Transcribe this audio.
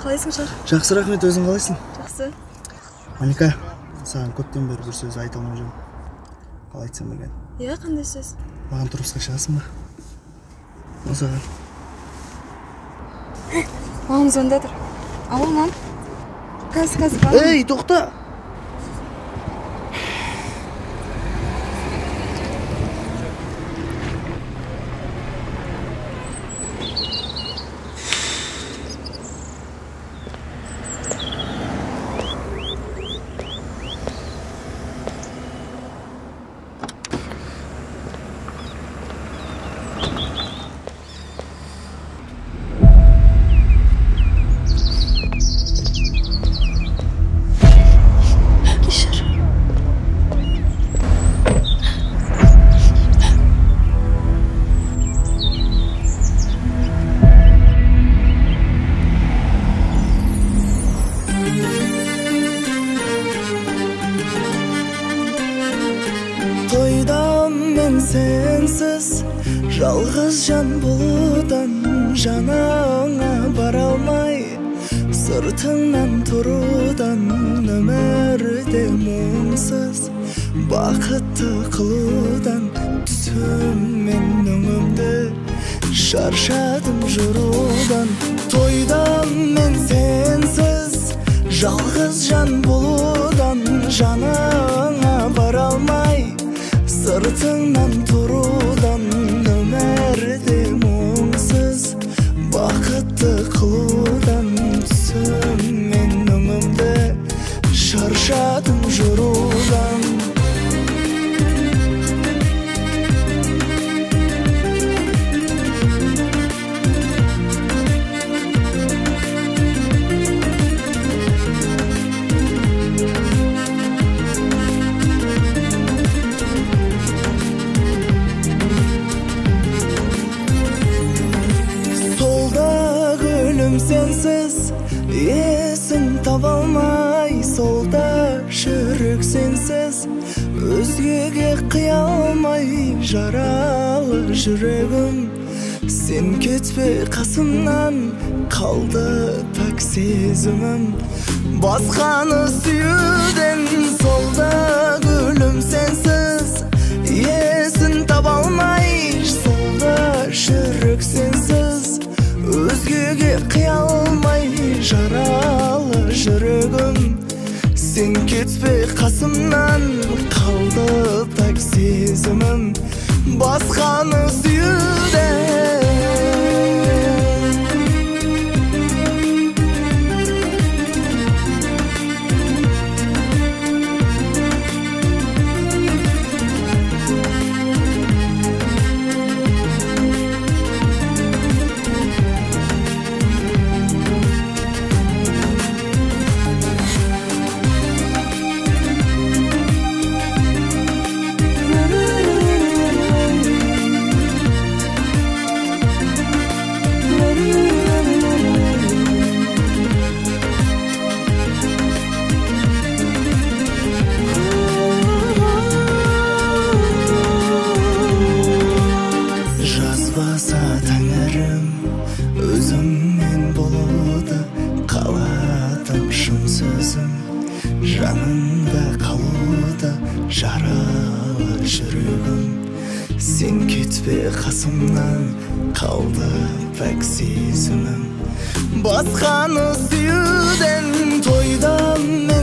Калайсың, Шар? Жақсы, рахмет, өзің қалайсың? Жақсы. Малика, саған көптен бері бір сөз айта алмай жүрмін. Қалай айтсам екен? Иә, қандай сөз? Маған тұрмысқа шығасың ба? Осыған. Мамам звондатыр. Алло, мам. Қазір бар. Ей, тоқта! Sensiz жалғыз жан болудан жаныңа бара алмай сыртыңнан тұрудан өмірде мұңсыз бақытты қылудан түсім мен өңімді шаршадым жүрудан тойдам мен сенсіз жалғыз жан болудан жаныңа бара алмай сыртыңнан тұрудан өмірде мұңсыз бақытты қылудан түсім мен өңімді шаршадым жүрудан Sensiz есін таба алмай солда жүрек сенсіз өзгеге қия алмай жаралы жүрегім сен кетпей қасымнан қалды пәк сезімім басқаны сүюден солда гүлім сенсіз есін таба алмай солда жүрек сенсіз өзгеге қия алмай жаралы жүрегім сен кетпей қасымнан қалды пәк сезімім басқаны сүюден жанында қалуда жаралы жүрегім сен кетпей қасымнан қалды пәк сезімім басқаны сүюден тойдам